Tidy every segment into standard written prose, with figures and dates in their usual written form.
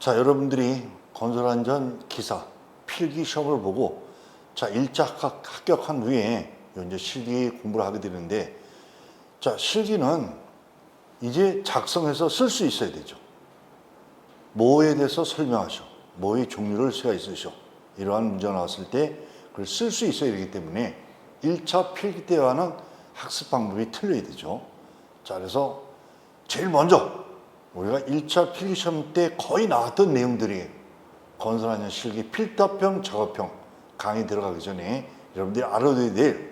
자, 여러분들이 건설안전 기사 필기 시험을 보고 자, 1차 합격한 후에 이제 실기 공부를 하게 되는데, 자, 실기는 이제 작성해서 쓸 수 있어야 되죠. 뭐에 대해서 설명하셔, 뭐의 종류를 수가 있으셔, 이러한 문제가 나왔을 때 그걸 쓸 수 있어야 되기 때문에 1차 필기 때와는 학습 방법이 틀려야 되죠. 자, 그래서 제일 먼저 우리가 1차 필기 시험 때 거의 나왔던 내용들이 건설안전 실기 필답형, 작업형 강의 들어가기 전에 여러분들이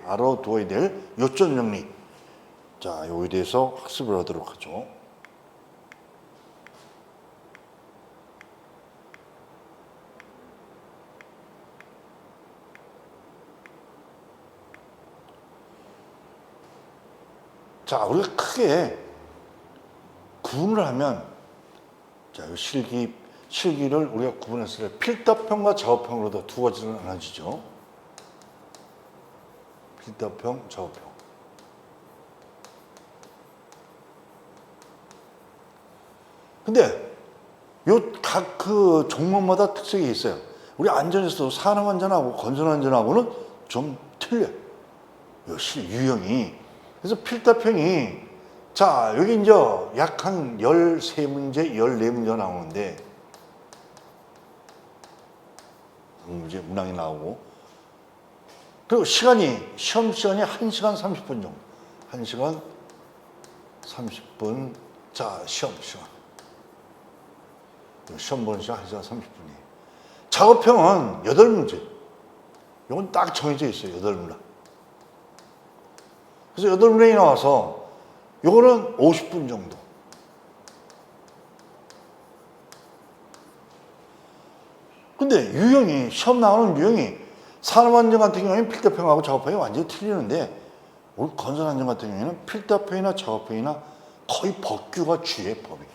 알아둬야 될 요점 정리, 자, 요에 대해서 학습을 하도록 하죠. 자, 우리가 크게 구분을 하면, 자, 이 실기를 우리가 구분했을 때 필답형과 작업형으로도 두 가지로 나눠지죠. 필답형, 작업형. 근데 요 각 그 종목마다 특색이 있어요. 우리 안전에서도 산업안전하고 건설안전하고는 좀 틀려요. 요 유형이. 그래서 필답형이, 자, 여기 이제 약 한 13문제, 14문제 나오는데, 문제 문항이 나오고, 그리고 시험 시간이 1시간 30분 정도. 1시간 30분. 자, 시험 보는 시간 1시간 30분이에요. 작업형은 8문제. 이건 딱 정해져 있어요. 8문항. 그래서 8문항이 나와서 요거는 50분 정도. 근데 유형이, 시험 나오는 유형이 산업안전 같은 경우에는 필답형하고 작업형이 완전히 틀리는데, 우리 건설안전 같은 경우에는 필답형이나 작업형이나 거의 법규가 주의 법이.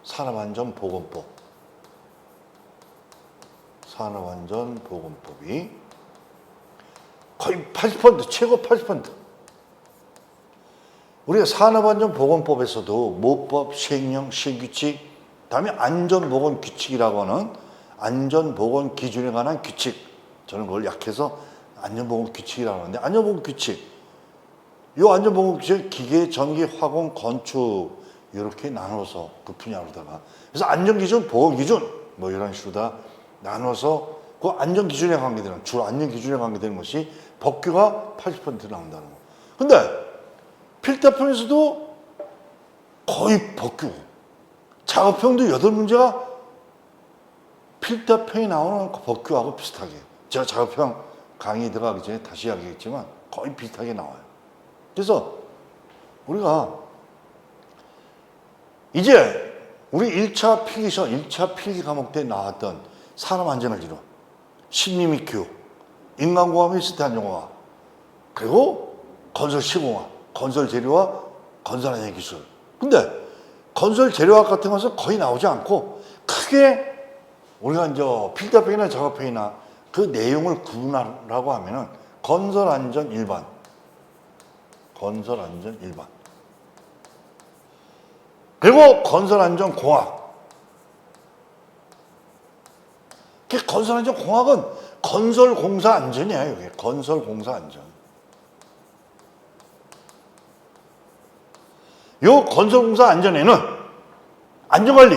산업안전보건법. 산업안전보건법이 거의 80%, 최고 80%. 우리가 산업안전보건법에서도 모법, 시행령, 시행규칙, 다음에 안전보건규칙이라고 하는 안전보건 기준에 관한 규칙, 저는 그걸 약해서 안전보건규칙이라고 하는데, 안전보건규칙, 이 안전보건규칙 기계, 전기, 화공, 건축 이렇게 나눠서 그 분야로다가, 그래서 안전기준, 보건기준 뭐 이런 식으로 다 나눠서 그 안전기준에 관계되는, 주로 안전기준에 관계되는 것이 법규가 80% 나온다는 거. 근데 필답형에서도 거의 법규, 작업형도 8문제가 필답형이 나오는 그 법규하고 비슷하게, 제가 작업형 강의 들어가기 전에 다시 이야기했지만 거의 비슷하게 나와요. 그래서 우리가 이제 우리 1차 필기 과목 때 나왔던 산업안전을 이룬 심리 및 교육, 인간공학 및 시스템 안전공학, 그리고 건설시공학, 건설재료와 건설안전 기술. 근데 건설재료학 같은 것은 거의 나오지 않고, 크게 우리가 이제 필답형이나 작업형이나 그 내용을 구분하라고 하면은 건설안전 일반, 그리고 건설안전공학. 건설안전공학은 건설공사 안전이야. 이게 건설공사 안전. 요 건설공사 안전에는 안전관리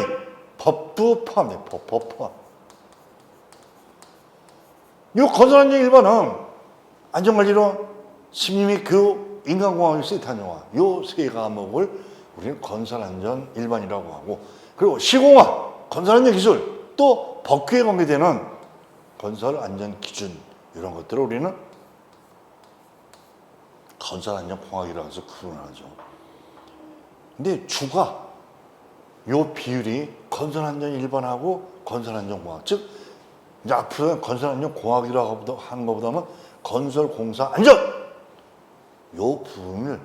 법도 포함돼요. 법 포함. 요 건설안전 일반은 안전관리론, 심리 및 교육, 인간공학, 시스템 안전공학, 요 세 과목을 우리는 건설안전 일반이라고 하고, 그리고 시공학, 건설안전 기술, 또 법규에 관계되는 건설안전 기준, 이런 것들을 우리는 건설안전공학이라고 해서 구분하죠. 근데 주가, 요 비율이 건설안전 일반하고 건설안전공학, 즉 이제 앞으로는 건설안전공학이라고 하는 것보다는 건설공사 안전, 요 부분을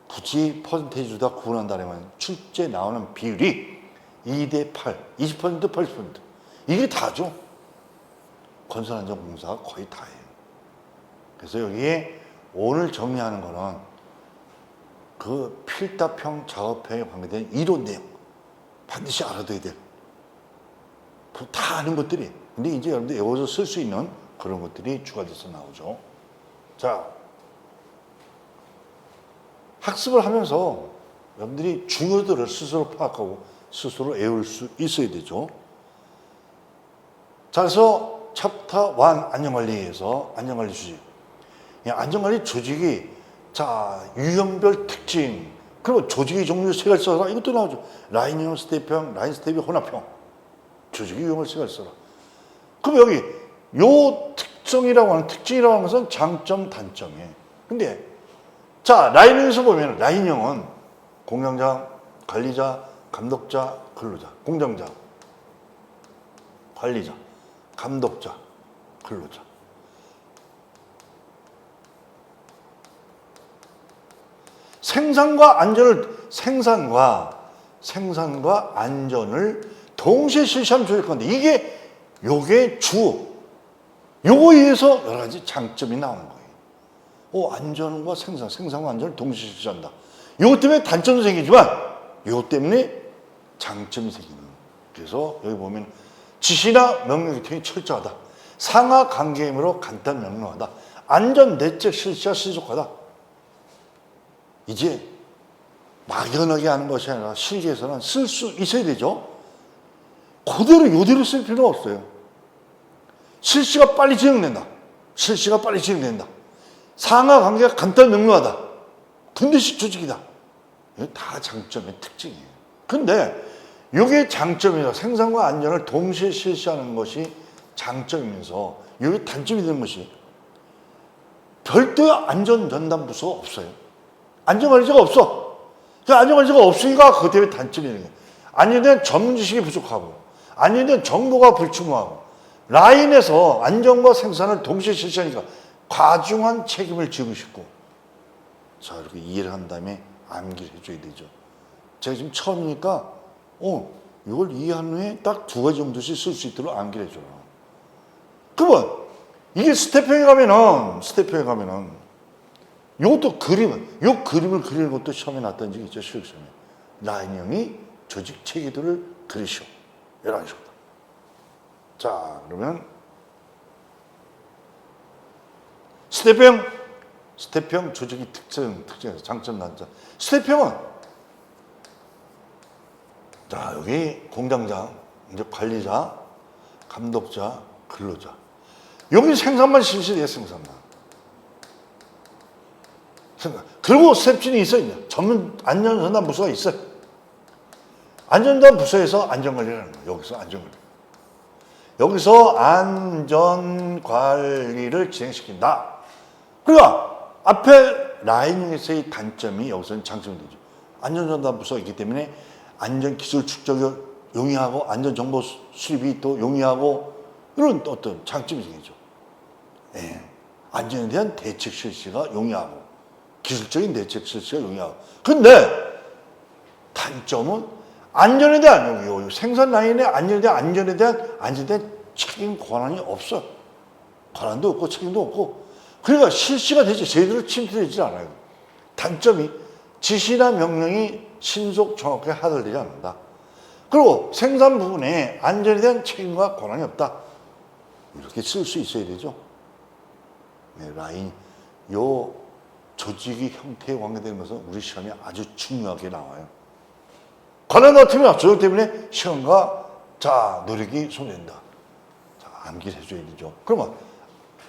굳이 퍼센테이지로 다 구분한다면 출제 나오는 비율이 2대8, 20%, 80%. 이게 다죠. 건설안전공사가 거의 다예요. 그래서 여기에 오늘 정리하는 거는 그 필답형, 작업형에 관계된 이론 내용 반드시 알아둬야 될 다 아는 것들이. 근데 이제 여러분들 외워서 쓸 수 있는 그런 것들이 추가돼서 나오죠. 자, 학습을 하면서 여러분들이 중요들을 스스로 파악하고 스스로 외울 수 있어야 되죠. 자, 그래서 챕터 1 안전관리에서 안전관리 조직. 안전관리 조직이 자, 유형별 특징, 그리고 조직의 종류 세 가지 써라. 이것도 나오죠. 라인형, 스텝형, 라인 스텝이 혼합형. 조직의 유형을 세 가지 써라. 그럼 여기 요 특성이라고 하는 특징이라고 하는 것은 장점, 단점이에요. 근데 자, 라인형에서 보면 라인형은 공장장, 관리자, 감독자, 근로자. 공장장, 관리자, 감독자, 근로자. 생산과 안전을 동시에 실시하는 조직 건데 요게 요거에 의해서 여러 가지 장점이 나오는 거예요. 안전과 생산과 안전을 동시에 실시한다. 요것 때문에 단점도 생기지만 요것 때문에 장점이 생기는 거예요. 그래서 여기 보면 지시나 명령 기통이 철저하다. 상하 관계임으로 간단 명료하다. 안전 대책 실시가 신속하다. 이제 막연하게 하는 것이 아니라 실기에서는 쓸 수 있어야 되죠. 그대로 요대로 쓸 필요는 없어요. 실시가 빨리 진행된다. 상하 관계가 간단 명료하다. 근대식 조직이다. 이게 다 장점의 특징이에요. 근데 이게 장점이라 생산과 안전을 동시에 실시하는 것이 장점이면서 이게 단점이 되는 것이 별도의 안전전담부서가 없어요. 안전관리자가 없어. 그 안전관리자가 없으니까 그것 때문에 단점이 되는 거예요. 안전에 대한 전문 지식이 부족하고 안전에 대한 정보가 불충분하고 라인에서 안전과 생산을 동시에 실시하니까 과중한 책임을 지고 싶고 자 이렇게 이해를 한 다음에 암기를 해줘야 되죠. 제가 지금 처음이니까 이걸 이해한 후에 딱 2가지 정도씩 쓸 수 있도록 암기를 해줘요. 그러면 이게 스텝형에 가면은 요것도 요 그림을 그리는 것도 시험에 나왔던 적이 있죠. 실력시험에. 라인형이 조직 체계도를 그리시오. 이런 식으로. 자, 그러면 스텝형 조직의 특징에서 장점, 단점. 스텝형은 자, 여기 공장장, 이제 관리자, 감독자, 근로자. 여기 생산만 실시돼요, 생산만. 그리고 스텝진이 있어요. 전문 안전전담 부서가 있어요. 안전전담 부서에서 안전관리를 하는 거예요. 여기서 안전관리를 진행시킨다. 그러니까 앞에 라인에서의 단점이 여기서는 장점이 되죠. 안전전담 부서가 있기 때문에 안전기술 축적을 용이하고 안전정보 수립이 또 용이하고 이런 어떤 장점이 생기죠. 안전에 대한 대책 실시가 용이하고 기술적인 대책 실시가 용이하고. 근데 단점은 안전에 대한 생산 라인의 안전에 대한 책임 권한이 없어. 권한도 없고 책임도 없고. 그러니까 실시가 되지 제대로 침투되지 않아요. 단점이 지시나 명령이 신속 정확하게 하달되지 않는다. 그리고 생산 부분에 안전에 대한 책임과 권한이 없다. 이렇게 쓸 수 있어야 되죠. 라인 조직의 형태에 관계되는 것은 우리 시험에 아주 중요하게 나와요. 권한 같으면 조직 때문에 시험과 노력이 손해된다. 암기를 해줘야 되죠. 그러면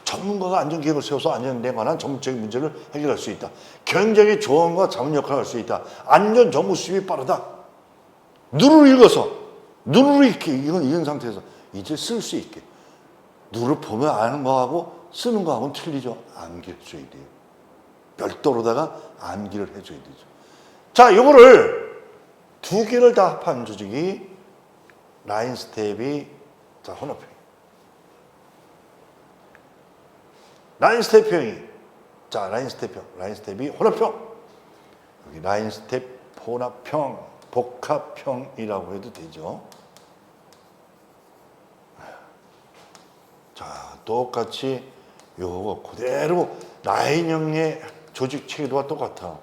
전문가가 안전계획을 세워서 안전에 관한 전문적인 문제를 해결할 수 있다. 경쟁의 조언과 자문 역할을 할 수 있다. 안전 정보 수집이 빠르다. 누를 읽어서 누를 읽은 상태에서 이제 쓸 수 있게. 누를 보면 아는 거하고 쓰는 거하고는 틀리죠. 암기를 해줘야 돼요. 별도로다가 암기를 해줘야 되죠. 자, 이거를 2개를 다 합한 조직이 라인 스텝이 혼합형. 라인 스텝형이 라인 스텝이 혼합형. 여기 라인 스텝 혼합형, 복합형이라고 해도 되죠. 자, 똑같이 요거 그대로 라인형의 조직 체계도와 똑같아.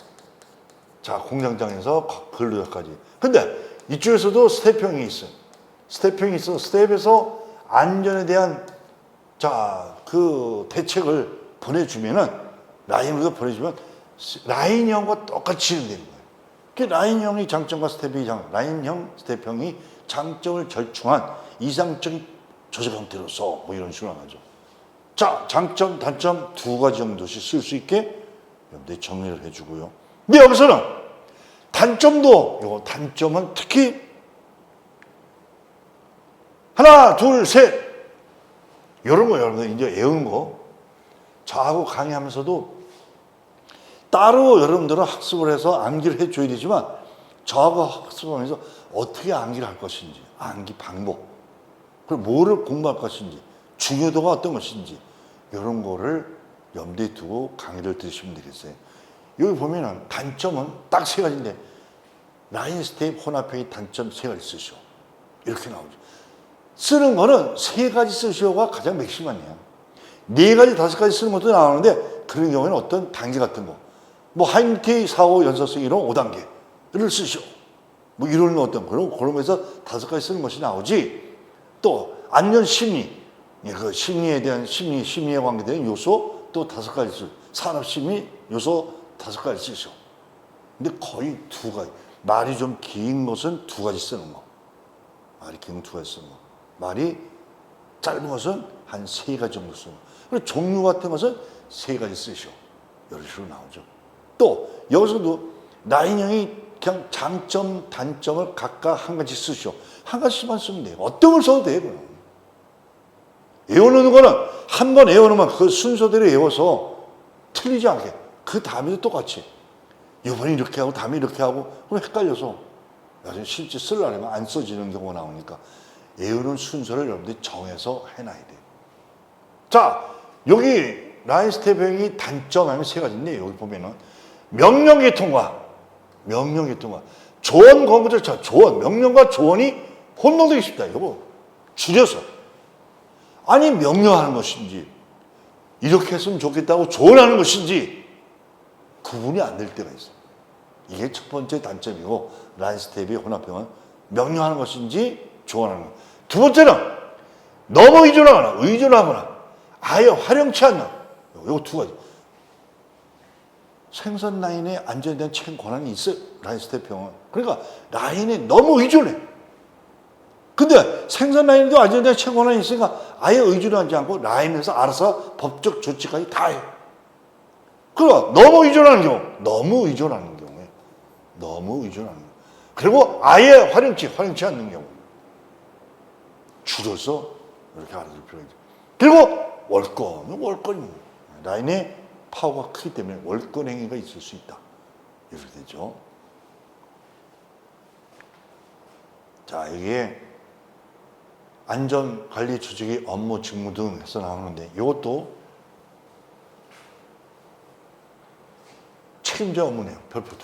자, 공장장에서 근로자까지. 근데 이쪽에서도 스텝형이 있어요. 스텝형이 있어. 스텝에서 안전에 대한 그 대책을 보내주면은 라인으로 보내주면 라인형과 똑같이 진행되는 거예요. 그 라인형이 장점과 스텝이 라인형 스텝형이 장점을 절충한 이상적인 조직 형태로서 뭐 이런 식으로 하죠. 자, 장점, 단점 두 가지 정도씩 쓸 수 있게 여러분들이 정리를 해주고요. 근데 여기서는 단점은 특히 하나, 둘, 셋 이런 거 여러분들 이제 외우는 거 저하고 강의하면서도 따로 여러분들은 학습을 해서 암기를 해줘야 되지만 저하고 학습하면서 어떻게 암기를 할 것인지, 암기 방법, 그리고 뭐를 공부할 것인지, 중요도가 어떤 것인지 이런 거를 염두에 두고 강의를 들으시면 되겠어요. 여기 보면은 단점은 딱 세 가지인데 라인 스텝 혼합형이 단점 세 가지 쓰시오. 이렇게 나오죠. 쓰는 거는 세 가지 쓰시오가 가장 맥시멈이에요. 네 가지, 다섯 가지 쓰는 것도 나오는데 그런 경우에는 어떤 단계 같은 거, 뭐 하이니티 4, 5 연속성 이런 5단계를 쓰시오. 뭐 이런 어떤 그런 거에서 다섯 가지 쓰는 것이 나오지. 또 안전 심리, 그 심리에 대한 심리에 관계되는 요소 또 다섯 가지 쓰. 산업 심리 요소 다섯 가지 쓰시오. 근데 거의 두 가지. 말이 좀 긴 것은 두 가지 쓰는 거. 말이 긴 건 두 가지 쓰는 거. 말이 짧은 것은 한 세 가지 정도 쓰는 거. 그리고 종류 같은 것은 세 가지 쓰시오. 이런 식으로 나오죠. 또 여기서도 라인형이 그냥 장점, 단점을 각각 한 가지 쓰시오. 한 가지만 쓰면 돼요. 어떤 걸 써도 돼요. 그냥. 외워놓는 거는 한 번 외워놓으면 그 순서대로 외워서 틀리지 않게 그 다음에도 똑같이 이번에 이렇게 하고 다음에 이렇게 하고 그럼 헷갈려서 나중에 실제 쓰려면 안 써지는 경우가 나오니까 외우는 순서를 여러분들이 정해서 해놔야 돼요. 자, 여기 라인 스텝형이 단점하면 세 가지인데 여기 보면은 명령계통과 조언 권고절 조언, 명령과 조언이 혼동되기 쉽다. 이거 줄여서 아니 명령하는 것인지 이렇게 했으면 좋겠다고 조언하는 것인지 구분이 안 될 때가 있어요. 이게 첫 번째 단점이고 라인 스텝의 혼합형은 명령하는 것인지 조언하는 것. 두 번째는 너무 의존하거나 아예 활용치 않는 요 두 가지. 생산 라인에 안전에 대한 책임 권한이 있어요. 라인 스텝형은. 그러니까 라인에 너무 의존해. 근데 생산 라인에도 안전에 대한 책임 권한이 있으니까 아예 의존하지 않고 라인에서 알아서 법적 조치까지 다 해. 그러니까 너무 의존하는 경우에 그리고 아예 활용치 않는 경우 줄여서 이렇게 알아둘 필요가 있죠. 그리고 월권 라인에 파워가 크기 때문에 월권 행위가 있을 수 있다. 이렇게 되죠. 자, 이게 안전관리 조직의 업무 직무 등 해서 나오는데 이것도 책임자 업무 내용 별표 2.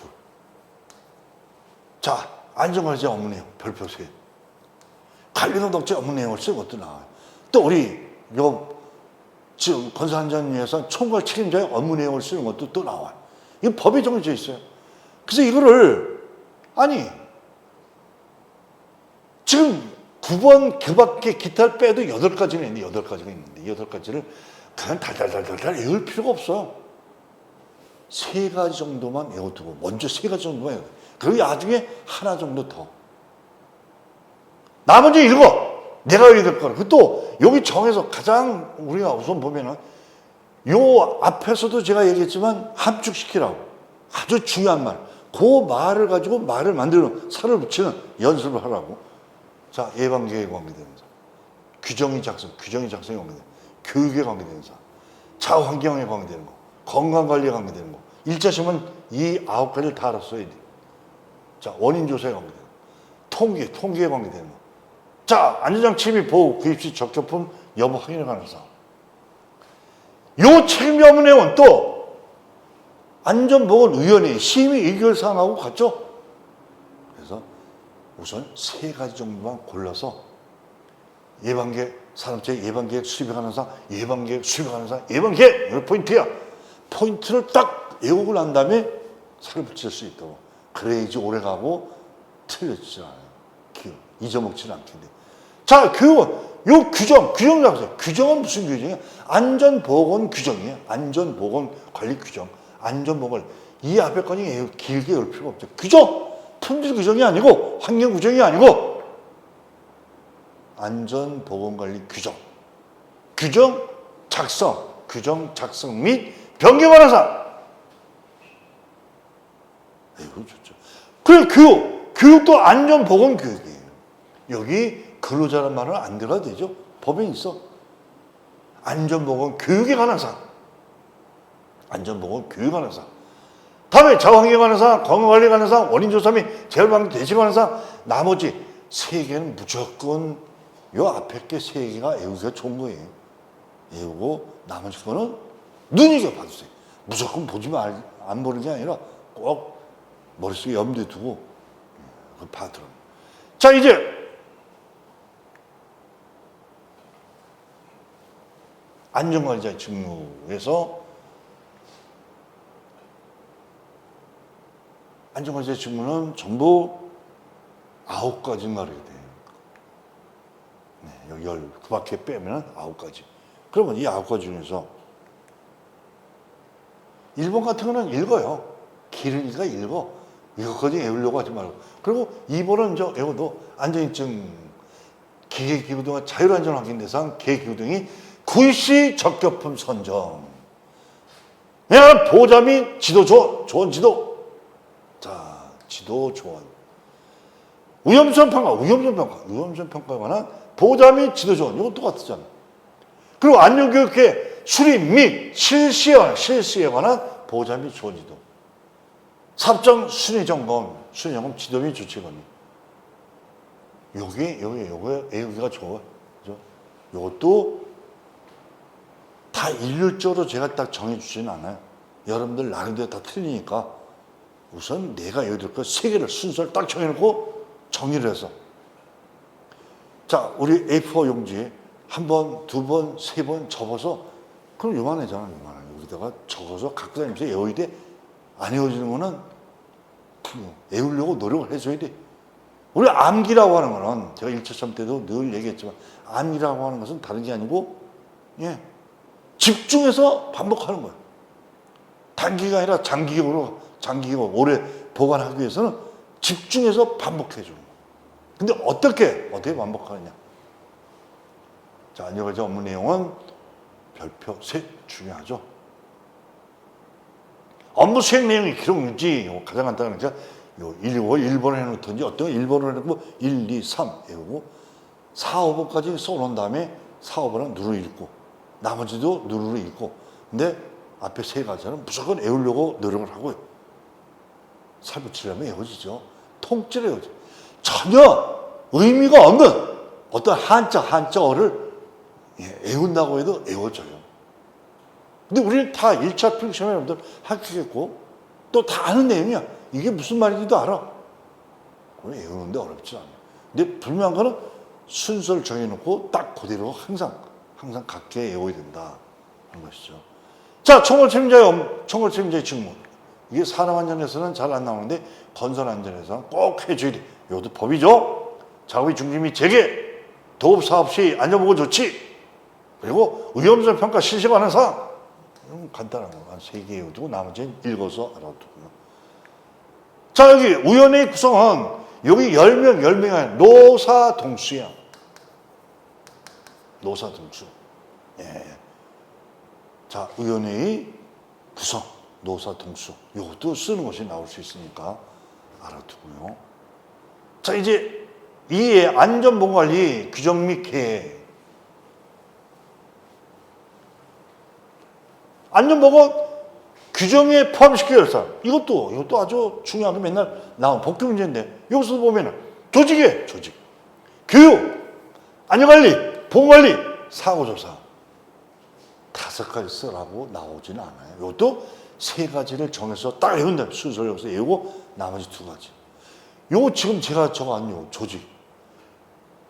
자, 안전관리자 업무 내용 별표 3. 관리노동자 업무 내용을 쓰는 것도 나와요. 또 우리 지금 건설안전위에서 총괄 책임자의 업무 내용을 쓰는 것도 또 나와요. 이거 법에 정해져 있어요. 그래서 이거를 지금 9번 그 밖에 기타를 빼도 8가지가 있는데 8가지를 그냥 달달달 외울 필요가 없어. 3가지 정도만 외워두고 먼저 3가지 정도만 외워두고 그리고 나중에 하나 정도 더 나머지 읽어. 내가 외워야 될 거라. 또 여기 정해서 가장 우리가 우선 보면은 요 앞에서도 제가 얘기했지만 함축시키라고 아주 중요한 말. 그 말을 가지고 말을 만들는 살을 붙이는 연습을 하라고. 자, 예방계획에 관계되는 사, 규정이 작성에 관계되는 교육에 관계되는 사, 자원환경에 관계되는 거, 건강관리에 관계되는 거. 1자시험은 이 9가지를 다 알았어야 돼. 자, 원인조사에 관계되는 거, 통계에 관계되는 거. 자, 안전장치 및 보호, 구입 시 적조품 여부 확인에 관한 사항. 요 책임자 업무 내용은 또 안전보건위원회 심의 의결사항하고 같죠? 그래서 우선 3가지 정도만 골라서 산업재해 예방계획 수립하는 사항, 예방계획 이거 포인트야. 포인트를 딱 외우고 난 다음에 살을 붙일 수 있도록. 그래야지 오래가고 틀려지지 않아요. 잊어먹지는 않게 돼. 자, 요 규정 잡으세요. 규정은 무슨 규정이에요? 안전보건 규정이에요. 안전보건관리 규정. 안전보건. 이 앞에까지 길게 열 필요가 없죠. 규정! 품질 규정이 아니고, 환경 규정이 아니고, 안전보건관리 규정. 규정 작성 및 변경하는 사항. 이거 좋죠. 그리고 교육도 안전보건 교육이에요. 여기 근로자란 말은 안 들어가도 되죠. 법에 있어. 안전보건 교육에 관한 사항. 안전보건 교육에 관한 사항. 다음에 자원환경에 관한 사항, 건강관리에 관한 사항, 원인조사 및 재발방지 대책에 관한 사항. 나머지 3개는 무조건 요 앞에 게 3개가 외우기가 좋은 거예요. 외우고 나머지 거는 눈여겨봐주세요. 무조건 안 보는 게 아니라 꼭 머릿속에 염두에 두고 그걸 봐들어. 자, 이제 안전관리자의 직무에서 안전관리자의 직무는 전부 9가지 말해야 돼요. 네, 여기 그 밖에 빼면 9가지. 그러면 이 9가지 중에서 1번 같은 거는 읽어요. 길으니까 읽어. 이것까지 외우려고 하지 말고. 그리고 2번은 이제 외워도 안전인증, 기계기구 등 자율안전 확인 대상 기계기구 등이 구시 적격품 선정. 보호자 및 지도 조언 지도. 자, 지도 조언. 위험성 평가에 관한 보호자 및 지도 조언. 이거 똑같잖아. 그리고 안전교육회 수립 및 실시에 관한 보호자 및 조언 지도. 사업장 순위점검 지도 및 조치관리. 요게 외우기가 좋아. 그죠? 요것도 다 일률적으로 제가 딱 정해주지는 않아요. 여러분들 나름대로 다 틀리니까 우선 내가 외워둘 거 3개를 순서를 딱 정해놓고 정리를 해서. 자, 우리 A4 용지 1번, 2번, 3번 접어서 그럼 요만하잖아. 여기다가 적어서 갖고 다니면서 외워야 돼. 안 외워지는 거는 외우려고 노력을 해줘야 돼. 우리 암기라고 하는 거는 제가 1차 시험 때도 늘 얘기했지만 암기라고 하는 것은 다른 게 아니고 집중해서 반복하는 거예요. 단기가 아니라 장기적으로 오래 보관하기 위해서는 집중해서 반복해 주는 거예요. 근데 어떻게 반복하느냐. 자, 안전관리자 업무 내용은 별표 셋 중요하죠. 업무 수행 내용의 기록 유지, 가장 간단한 게 1번을 해놓든지 어떤 1번을 해놓고 1, 2, 3 외우고 4, 5번까지 써놓은 다음에 4, 5번은 누르 읽고 나머지도 누르 읽고. 근데 앞에 3가지는 무조건 외우려고 노력을 하고요. 살 붙이려면 외워지죠. 통째로 외워져. 전혀 의미가 없는 어떤 한자어를 외운다고 해도 외워져요. 근데 우리는 다 1차 필기시험에 여러분들 합격했고 또 다 아는 내용이야. 이게 무슨 말인지도 알아. 외우는데 어렵지 않아요. 근데 분명한 거는 순서를 정해놓고 딱 그대로 항상 갖게 외워야 된다 하는 것이죠. 자, 총괄책임자의 직무. 이게 산업안전에서는 잘 안 나오는데 건설안전에서는 꼭 해줘야 돼. 이것도 법이죠. 작업의 중지 및 재개, 도읍사업 시 안전보건 조치, 그리고 위험성 평가 실시하는 사항. 간단한 거 한 3개 외우고 나머지는 읽어서 알아두고요. 자, 여기 위원회 구성은 여기 10명이 아니라 노사동수야. 노사동수. 자, 위원회의 구성, 노사동수. 이것도 쓰는 것이 나올 수 있으니까 알아두고요. 자, 이제 이에 안전보건관리 규정 및 계획. 안전보건 규정에 포함시켜야 할 사람. 이것도 아주 중요한 게 맨날 나온 복귀 문제인데 여기서 보면은 조직, 교육, 안전관리, 보건관리, 사고조사 5가지 쓰라고 나오지는 않아요. 이것도 3가지를 정해서 딱 외운 다음에 순서를 여기서 외우고 나머지 2가지. 요거 지금 제가 적어한 요 조직,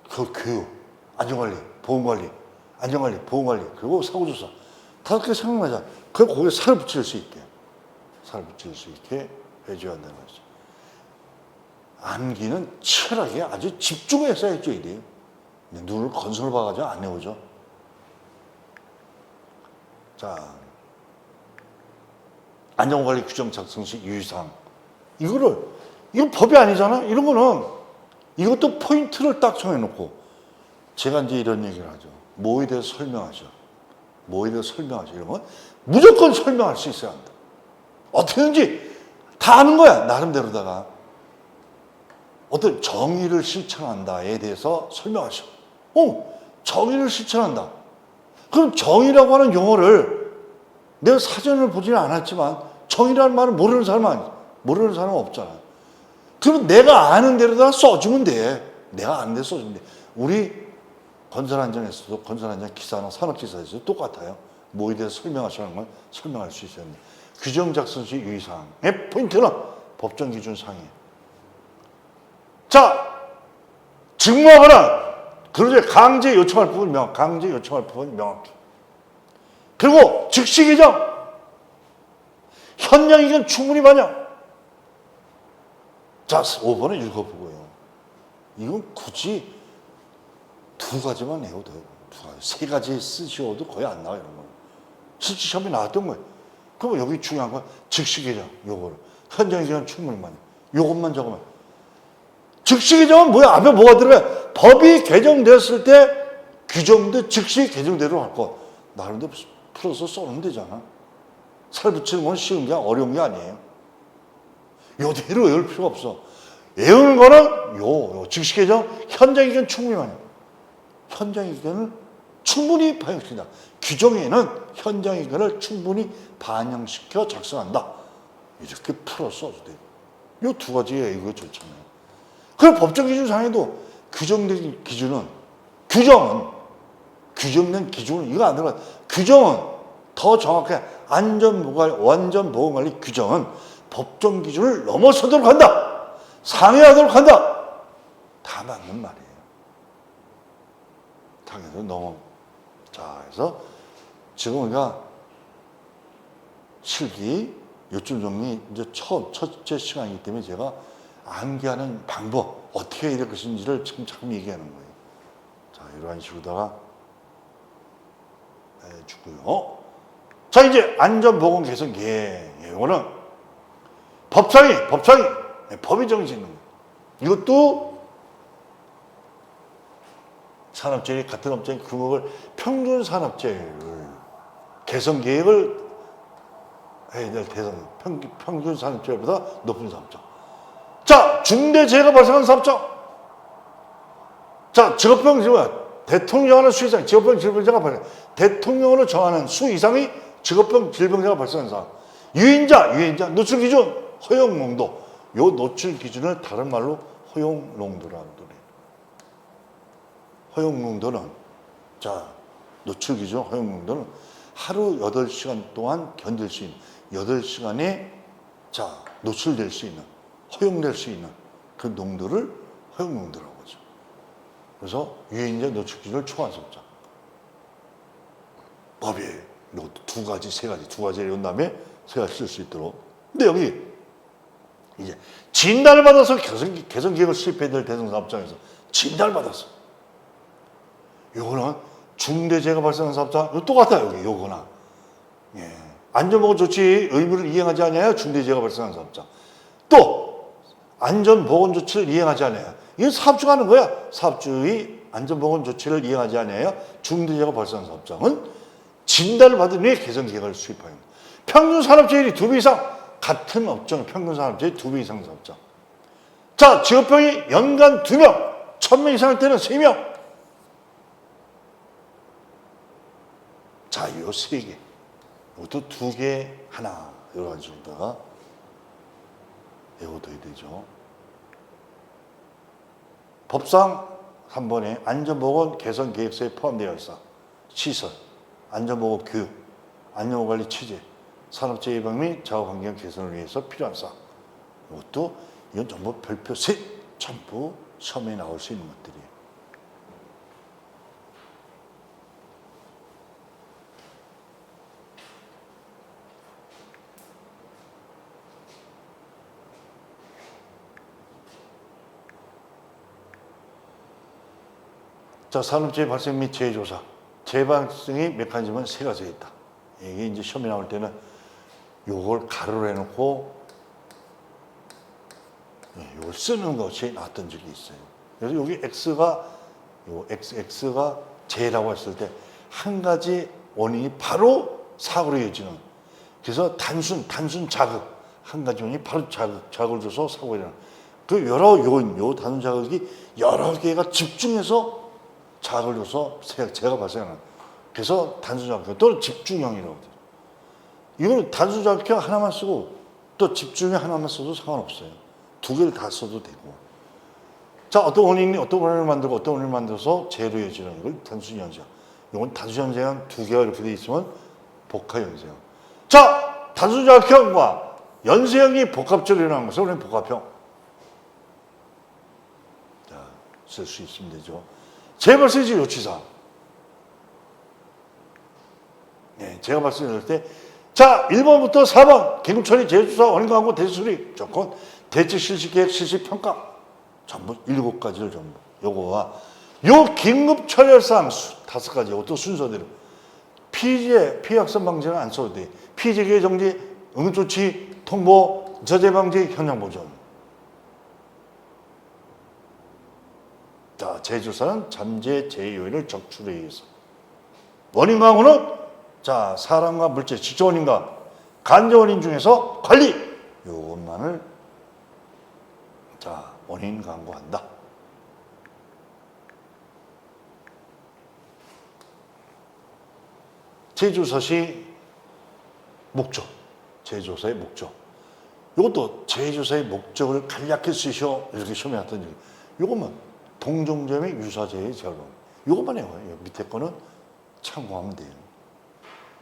그 교육, 안전관리, 보건관리, 그리고 사고조사 5개 생각나자. 그럼 거기에 살을 붙일 수 있게 해줘야 한다는 거죠. 암기는 치열하게 아주 집중해서 해줘야 돼요. 눈을 건설 봐가지고 안 외우죠. 자, 안전관리 규정 작성 시 유의사항. 이거 법이 아니잖아? 이런 거는, 이것도 포인트를 딱 정해놓고, 제가 이제 이런 얘기를 하죠. 뭐에 대해서 설명하죠. 뭐에 대해서 설명하죠. 이런 건 무조건 설명할 수 있어야 한다. 어떻게든지 다 아는 거야, 나름대로다가. 어떤 정의를 실천한다에 대해서 설명하죠. 정의를 실천한다. 그럼 정의라고 하는 용어를 내가 사전을 보지는 않았지만 정의라는 말을 모르는 사람은 없잖아. 그럼 내가 아는 대로다 써주면 돼. 내가 아는 대로 써주면 돼. 우리 건설안전에서도 건설안전 기사나 산업기사에서도 똑같아요. 뭐에 대해서 설명하시는 건 설명할 수 있어야 합니다. 규정 작성 시 유의사항의 포인트는 법정 기준 사항이에요. 자, 직무하거나 그러죠. 강제 요청할 부분 명확히. 그리고 즉시 개정. 현장 의견 충분히 반영. 자, 5번을 읽어보고요. 이건 굳이 두 가지만 외워도 돼요. 세 가지 쓰셔도 거의 안 나와요. 이런 거. 실제 시험에 나왔던 거예요. 그럼 여기 중요한 건 즉시 개정. 요거를. 현장 의견 충분히 반영. 요것만 적으면. 즉시 개정은 뭐야? 앞에 뭐가 들어가요? 법이 개정됐을 때 규정도 즉시 개정대로 할 거. 나름대로 풀어서 써놓으면 되잖아. 살 붙이는 건 쉬운 게 어려운 게 아니에요. 요대로 외울 필요가 없어. 외우는 거는 즉시 개정, 현장 의견 충분히 반영. 현장 의견을 충분히 반영시킨다. 규정에는 현장 의견을 충분히 반영시켜 작성한다. 이렇게 풀어 써도 돼요. 이 두 가지에 이거 좋잖아요. 그럼 법정 기준 상에도 규정된 기준은, 규정된 기준은 이거 안 들어가. 규정은 더 정확하게 안전보건관리 규정은 법정 기준을 넘어서도록 한다. 상회하도록 한다. 다 맞는 말이에요. 당연히 자, 그래서 지금 우리가 실기 요점 정리 이제 첫째 시간이기 때문에 제가 암기하는 방법, 어떻게 해야 될 것인지를 지금 자꾸 얘기하는 거예요. 자, 이러한 식으로다가 해주고요. 자, 이제 안전보건 개선 이거는 법이 정해지는 거예요. 이것도 산업재해 같은 업체의 규모를 평균 산업재해를 개선 계획을 해야 될 대상, 평균 산업재해보다 높은 사업장. 자, 중대재해가 발생한 사업장. 자, 직업병 대통령하는 수 이상, 직업병 질병자가 발생. 대통령으로 정하는 수 이상의 직업병 질병자가 발생한 사업. 유인자, 노출 기준, 허용 농도. 요 노출 기준을 다른 말로 허용 농도라는 거예요. 허용 농도는, 자, 노출 기준, 허용 농도는 하루 8시간 동안 견딜 수 있는, 8시간에 자, 노출될 수 있는, 허용될 수 있는 그 농도를 허용 농도라고 하죠. 그래서 유인자 노출 기준을 초과한 사업장. 법에 두 가지 이런 다음에 세 가지 쓸 수 있도록. 근데 여기 이제 진단을 받아서 개선 계획을 수립해야 될 대상 사업장에서 진단을 받았어. 요거는 중대재해가 발생한 사업장, 이거 똑같아요. 여기 요거나. 예. 안전보건 조치 의무를 이행하지 않아야 중대재해가 발생한 사업장. 또 안전보건 조치를 이행하지 않아야, 이건 사업주가 하는 거야. 사업주의 안전보건 조치를 이행하지 않아야 중대재해가 발생한 사업장은 진단을 받은 후에 개선 계획을 수립합니다. 평균 산업재해율이 2배 이상, 같은 업종 평균 산업재해 2배 이상 사업장. 자, 직업병이 연간 2명, 1000명 이상일 때는 3명. 자, 요 3개. 이것도 2개, 하나. 여러 가지로다가 외워둬야 되죠. 법상 3번에 안전보건 개선 계획서에 포함되어 있어. 시설, 안전보건 교육, 안전보건관리 체제, 산업재해 예방 및 작업환경 개선을 위해서 필요한 사항. 이건 전부 별표 셋, 전부 시험에 나올 수 있는 것들이에요. 자, 산업재해 발생 및 재해조사. 재발생의 메커니즘은 세 가지가 있다. 이게 이제 시험에 나올 때는 요걸 가로로 해놓고 요걸 쓰는 것이 나왔던 적이 있어요. 그래서 여기 X가 재라고 했을 때 한 가지 원인이 바로 사고로 이어지는. 그래서 단순 자극. 한 가지 원인이 바로 자극을 줘서 사고가 일어나는. 그 여러 요인, 요 단순 자극이 여러 개가 집중해서 자극을 줘서 재가 발생하는. 그래서 단순 자극형 또는 집중형이라고 해요. 이거는 단순 자극형 하나만 쓰고 또 집중형 하나만 써도 상관없어요. 두 개를 다 써도 되고. 자, 어떤 원인을 만들고 어떤 원인을 만들어서 재로 이어지는 이걸 단순 현상. 이건 단순 현상 두 개가 이렇게 돼 있으면 복합 현상. 자, 단순 자극형과 연쇄형이 복합적으로 일어나는 것을 우리는 복합형. 자, 쓸 수 있으면 되죠. 재발생지 요치사항. 네, 제가 말씀드릴 때, 자, 1번부터 4번, 긴급처리, 재해조사, 원인 강구, 대수리, 조건, 대책 실시 계획, 실시 평가. 전부 7가지를 전부. 요거와, 요 긴급처리사항 5가지, 이것도 순서대로. 피해 확산 방지는 안 써도 돼. 피해 계획 정지, 응급조치, 통보, 저재 방지, 현장 보전. 자, 재해조사는 잠재 재해 요인을 적출해 위해서. 원인 강구는 자, 사람과 물질, 직접 원인과 간접 원인 중에서 관리. 요것만을 자, 원인 강구한다. 재조사 시 목적. 재조사의 목적. 이것도 재조사의 목적을 간략히 쓰셔. 이렇게 시험에 나왔던 얘기. 이것만 동종점의 유사재의 결론. 이것만 해요. 밑에 거는 참고하면 돼요.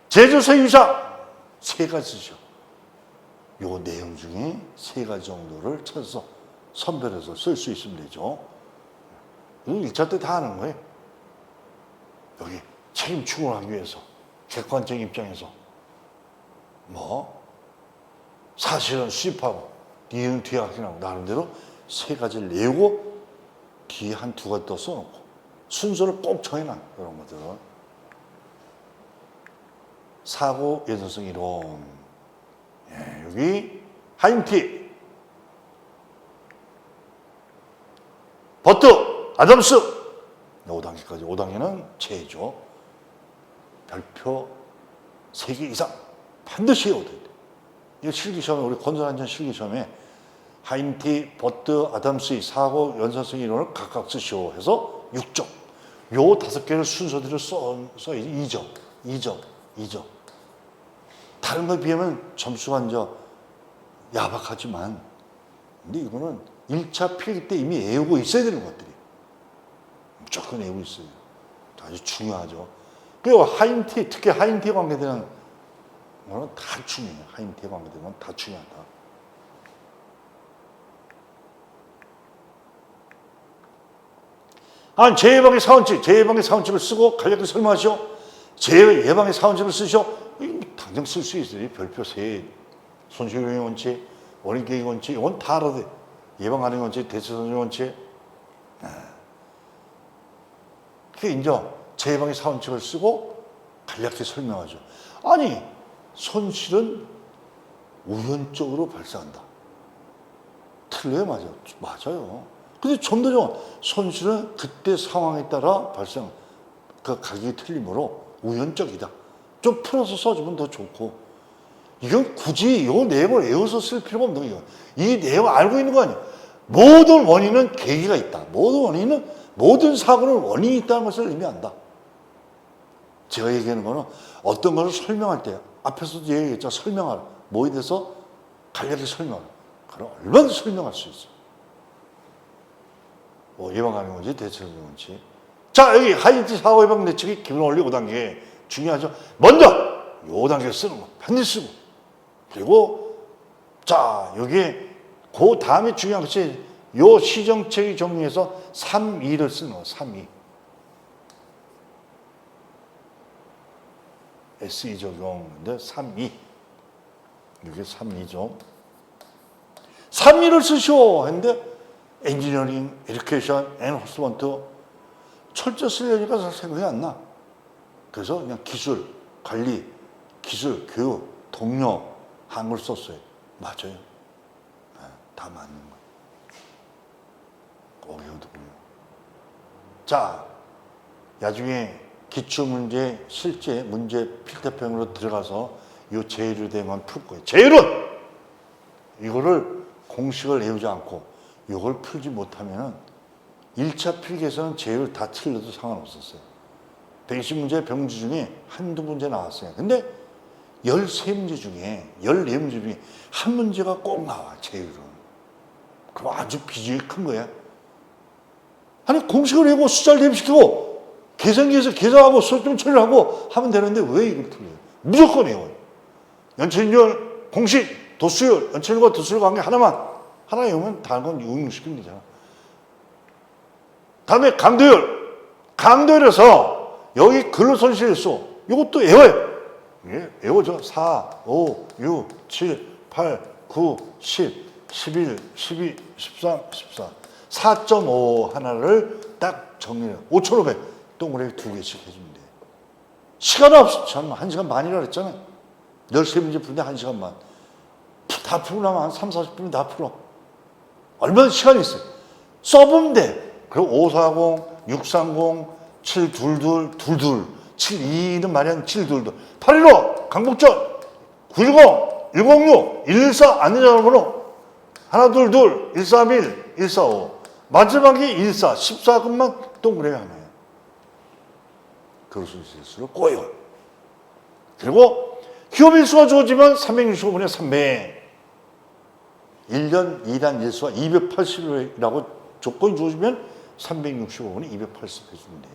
재조사 유사 3가지죠. 요 내용 중에 3가지 정도를 찾아서 선별해서 쓸 수 있으면 되죠. 이거 1차 때 다 하는 거예요. 여기 책임 추궁하기 위해서 객관적인 입장에서 사실은 수입하고 니은 뒤에 확인하고 나름대로 3가지를 내고 뒤에 한 2가지 더 써놓고 순서를 꼭 정해놔. 이런 것들은 사고 예전성 이론. 예, 여기 하임티, 버트, 아담스 5단계까지. 5단계는 재해죠. 별표 3개 이상 반드시 해야 돼. 이거 실기시험에, 우리 건설안전 실기시험에 하임티, 버트, 아담스의 사고 연산성 이론을 각각 쓰시오 해서 6점. 요 5개를 순서대로 써 2점. 다른 거에 비하면 점수가 이제 야박하지만, 근데 이거는 1차 필기 때 이미 외우고 있어야 되는 것들이. 무조건 외우고 있어요. 아주 중요하죠. 그리고 하임티, 특히 하임티에 관계되는 거는 다 중요해요. 하임티에 관계되는 건 다 중요하다. 재해예방의 사원칙을 쓰고 간략히 설명하시오. 재해예방의 사원칙을 쓰시오. 당장 쓸 수 있어요. 별표 3, 손실용의 원칙, 원인 계획 원칙, 이건 다 알아야 돼. 예방하는 원칙, 대처선정 원칙. 그게 이제 재해방의 사원칙을 쓰고 간략히 설명하죠. 아니, 손실은 우연적으로 발생한다. 틀려요, 맞아요? 맞아요. 근데 좀 더 좋아. 손실은 그때 상황에 따라 발생, 그 가격이 틀리므로 우연적이다. 좀 풀어서 써주면 더 좋고. 이건 굳이 이 내용을 외워서 쓸 필요가 없는 거예요. 이 내용 알고 있는 거 아니에요. 모든 원인은 계기가 있다. 모든 사고는 원인이 있다는 것을 의미한다. 제가 얘기하는 거는 어떤 것을 설명할 때, 앞에서도 얘기했죠. 설명하라. 뭐에 대해서 간략히 설명하라. 그럼 얼마나 설명할 수 있어. 예방하는 건지 대처하는 건지. 자, 여기 하이티 사고 예방 대책이 기본 원리 5단계 중요하죠. 먼저 5단계 쓰는 거 반드시 쓰고, 그리고 자, 여기에 그 다음에 중요한 것이 요 시정체계 정리해서 3.2를 쓰는 거. 3.2 SE 적용인데 3.2 이게 3.2죠. 3.2를 쓰시오 했는데 엔지니어링, 에듀케이션, 엔포스먼트 철저 쓰려니까 잘 생각이 안 나. 그래서 그냥 기술, 관리, 기술, 교육, 동료, 한글 썼어요. 맞아요. 네, 다 맞는 거예요. 어려우더군요. 자, 나중에 기출문제, 실제 문제 필터평으로 들어가서 이 제일에 대해만 풀 거예요. 제일은! 이거를 공식을 외우지 않고 이걸 풀지 못하면 1차 필기에서는 제일 다 틀려도 상관없었어요. 120문제 병지 중에 한두 문제 나왔어요. 근데 13문제 중에 14문제 중에 한 문제가 꼭 나와, 제일은. 그럼 아주 비중이 큰 거야. 아니 공식을 외우고 숫자를 대입시키고 계산기에서 계산하고 수점 처리를 하고 하면 되는데 왜 이걸 틀려요? 무조건 외워요. 연체율, 공식, 도수율, 연체율과 도수율 관계 하나 외우면 다른 건 응용시키면 되잖아. 다음에 강도율. 강도율에서 여기 근로손실일수 이것도 외워요. 예, 외워져. 4, 5, 6, 7, 8, 9, 10, 11, 12, 13, 14. 4.5 하나를 딱 정리해요. 5,500. 동그라미 2개씩 해주면 돼요. 시간 없어. 정말 1시간 반이라 그랬잖아요. 13문제 푸는데 1시간 반. 다 풀고 나면 한 3, 40분은 다 풀어. 얼마나 시간이 있어요. 써보면 돼. 그리고 540, 630, 722, 22, 72는 말이야 722, 815, 강북전, 910, 106, 114 안전전화번호 하나, 둘, 둘, 131, 145. 마지막이 14, 14금만 동그라미 하나예요. 근로손실수를 꼬여. 그리고 기업일수가 주어지면 365분의 300. 1년 2단 일수가 280이라고 조건이 주어지면 365분의 280 해주면 돼요.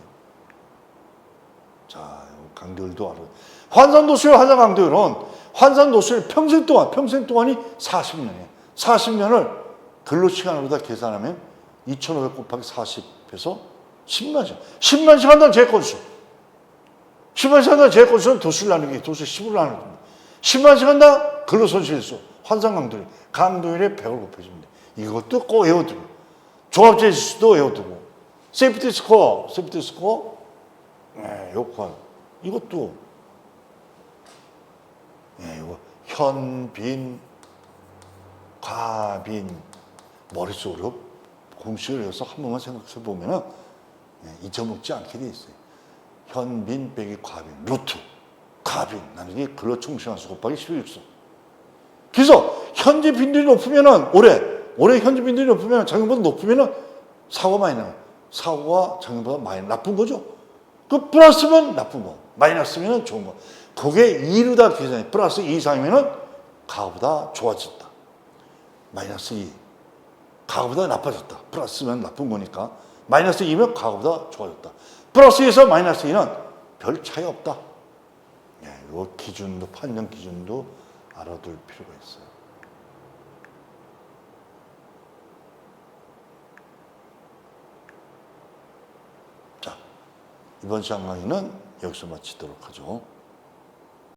자, 강도율도 알아요. 환산도수율, 환산강도율은 환산도수율 평생 동안이 40년이에요. 40년을 근로시간으로다 계산하면 2,500 곱하기 40해서 10만 시간. 10만 시간당 재건수. 10만 시간당 재건수는 도수를 나누기, 도수 10으로 나눕니다. 10만 시간당 근로손실수, 환산강도율, 강도율에 100을 곱해줍니다. 이것도 꼭 외워두고. 종합제시수도 외워두고. 세이프티 스코어, 네, 요거 이것도 이거 현빈, 과빈 머릿속으로 공식을 외워서 한 번만 생각해 보면은 잊어먹지 않게 돼 있어요. 현빈 빼기 과빈 루트 과빈 나누기 근로총시간수 곱하기 12일수. 그래서 현재 빈들이 높으면은 올해 현재 빈들이 높으면 작년보다 높으면은 사고가 많이 나요. 사고가 작년보다 많이 나쁜 거죠. 그 플러스면 나쁜 거, 마이너스면 좋은 거. 그게 2로 계산해. 플러스 2 이상이면은 과거보다 좋아졌다. 마이너스 2. 과거보다 나빠졌다. 플러스면 나쁜 거니까. 마이너스 2면 과거보다 좋아졌다. 플러스 2에서 마이너스 2는 별 차이 없다. 이 기준도, 판정 기준도 알아둘 필요가 있어요. 자, 이번 시간 강의는 여기서 마치도록 하죠.